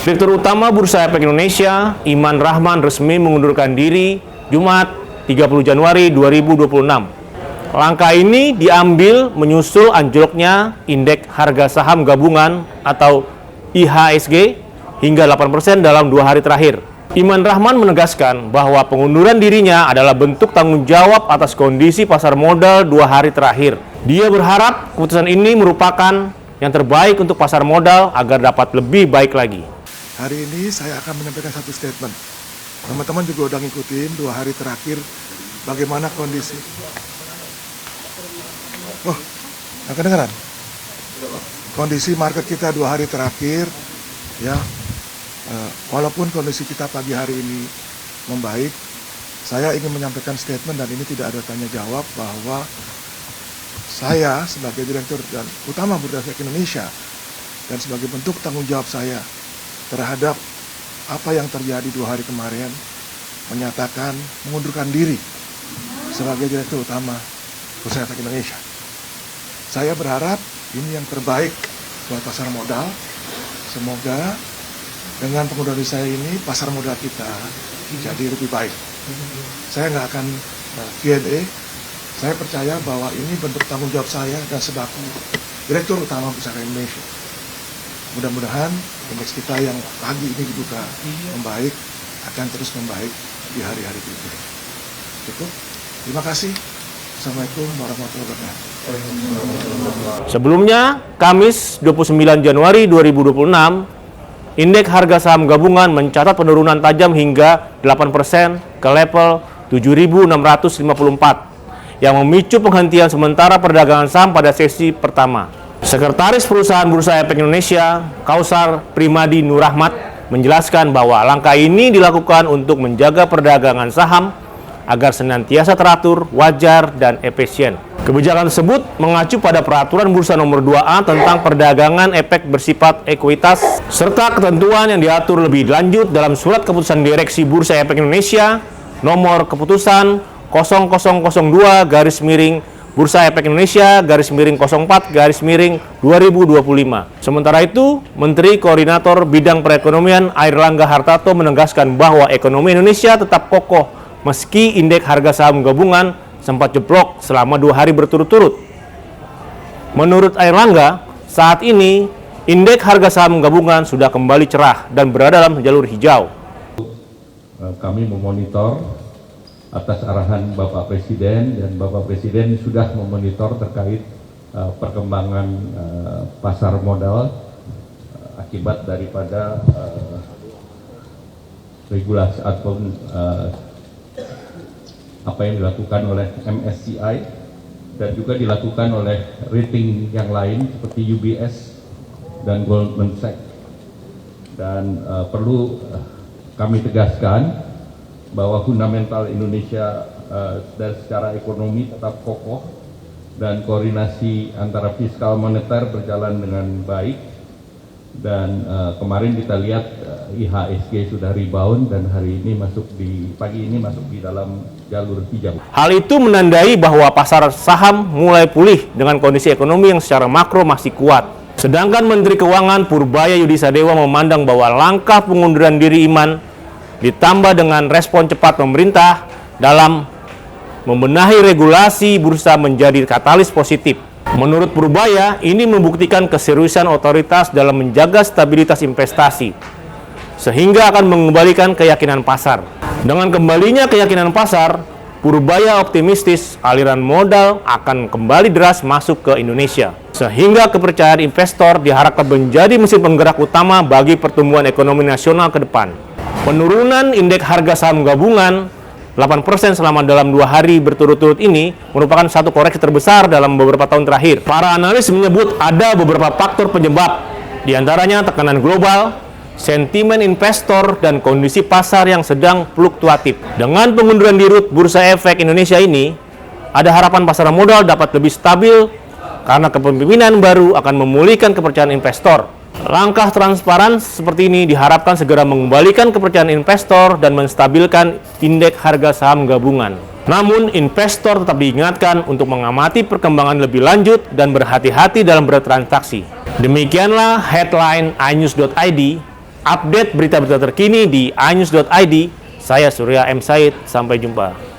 Direktur Utama Bursa Efek Indonesia, Iman Rahman, resmi mengundurkan diri Jumat 30 Januari 2026. Langkah ini diambil menyusul anjloknya indeks harga saham gabungan atau IHSG hingga 8% dalam 2 hari terakhir. Iman Rahman menegaskan bahwa pengunduran dirinya adalah bentuk tanggung jawab atas kondisi pasar modal 2 hari terakhir. Dia berharap keputusan ini merupakan yang terbaik untuk pasar modal agar dapat lebih baik lagi. Hari ini saya akan menyampaikan satu statement. Teman-teman juga udah ngikutin 2 hari terakhir bagaimana kondisi. Oh, nggak kedengeran? Kondisi market kita 2 hari terakhir, ya. Walaupun kondisi kita pagi hari ini membaik, saya ingin menyampaikan statement dan ini tidak ada tanya jawab bahwa saya sebagai Direktur Utama Bursa Efek Indonesia dan sebagai bentuk tanggung jawab saya terhadap apa yang terjadi 2 hari kemarin, menyatakan mengundurkan diri sebagai Direktur Utama Bursa Efek Indonesia. Saya berharap ini yang terbaik buat pasar modal. Semoga dengan pengunduran diri saya ini pasar modal kita jadi lebih baik. Saya nggak akan Q&A. Saya percaya bahwa ini bentuk tanggung jawab saya dan sebagai Direktur Utama Bursa Efek Indonesia. Mudah-mudahan indeks kita yang pagi ini dibuka membaik, akan terus membaik di hari-hari berikutnya. Cukup. Terima kasih. Assalamualaikum warahmatullahi wabarakatuh. Sebelumnya, Kamis 29 Januari 2026, indeks harga saham gabungan mencatat penurunan tajam hingga 8% ke level 7.654 yang memicu penghentian sementara perdagangan saham pada sesi pertama. Sekretaris Perusahaan Bursa Efek Indonesia, Kausar Primadi Nur Rahmat, menjelaskan bahwa langkah ini dilakukan untuk menjaga perdagangan saham agar senantiasa teratur, wajar, dan efisien. Kebijakan tersebut mengacu pada Peraturan Bursa Nomor 2A tentang perdagangan efek bersifat ekuitas, serta ketentuan yang diatur lebih lanjut dalam Surat Keputusan Direksi Bursa Efek Indonesia Nomor Keputusan 0002/, Bursa Efek Indonesia _04/2025. Sementara itu, Menteri Koordinator Bidang Perekonomian Airlangga Hartarto menegaskan bahwa ekonomi Indonesia tetap kokoh meski indeks harga saham gabungan sempat jeblok selama 2 hari berturut-turut. Menurut Airlangga, saat ini indeks harga saham gabungan sudah kembali cerah dan berada dalam jalur hijau. Kami memonitor atas arahan Bapak Presiden, dan Bapak Presiden sudah memonitor terkait perkembangan pasar modal akibat daripada regulasi atau apa yang dilakukan oleh MSCI dan juga dilakukan oleh rating yang lain seperti UBS dan Goldman Sachs. Dan perlu kami tegaskan bahwa fundamental Indonesia dari secara ekonomi tetap kokoh dan koordinasi antara fiskal moneter berjalan dengan baik, dan kemarin kita lihat IHSG sudah rebound dan hari ini pagi ini masuk di dalam jalur hijau. Hal itu menandai bahwa pasar saham mulai pulih dengan kondisi ekonomi yang secara makro masih kuat. Sedangkan Menteri Keuangan Purbaya Yudisadewa memandang bahwa langkah pengunduran diri Iman ditambah dengan respon cepat pemerintah dalam membenahi regulasi bursa menjadi katalis positif. Menurut Purbaya, ini membuktikan keseriusan otoritas dalam menjaga stabilitas investasi, sehingga akan mengembalikan keyakinan pasar. Dengan kembalinya keyakinan pasar, Purbaya optimistis aliran modal akan kembali deras masuk ke Indonesia, sehingga kepercayaan investor diharapkan menjadi mesin penggerak utama bagi pertumbuhan ekonomi nasional ke depan. Penurunan indeks harga saham gabungan 8% selama dalam 2 hari berturut-turut ini merupakan satu koreksi terbesar dalam beberapa tahun terakhir. Para analis menyebut ada beberapa faktor penyebab, diantaranya tekanan global, sentimen investor, dan kondisi pasar yang sedang fluktuatif. Dengan pengunduran diri Bursa Efek Indonesia ini, ada harapan pasar modal dapat lebih stabil karena kepemimpinan baru akan memulihkan kepercayaan investor. Langkah transparan seperti ini diharapkan segera mengembalikan kepercayaan investor dan menstabilkan indeks harga saham gabungan. Namun, investor tetap diingatkan untuk mengamati perkembangan lebih lanjut dan berhati-hati dalam bertransaksi. Demikianlah headline inews.id. update berita-berita terkini di inews.id. Saya Surya M. Said, sampai jumpa.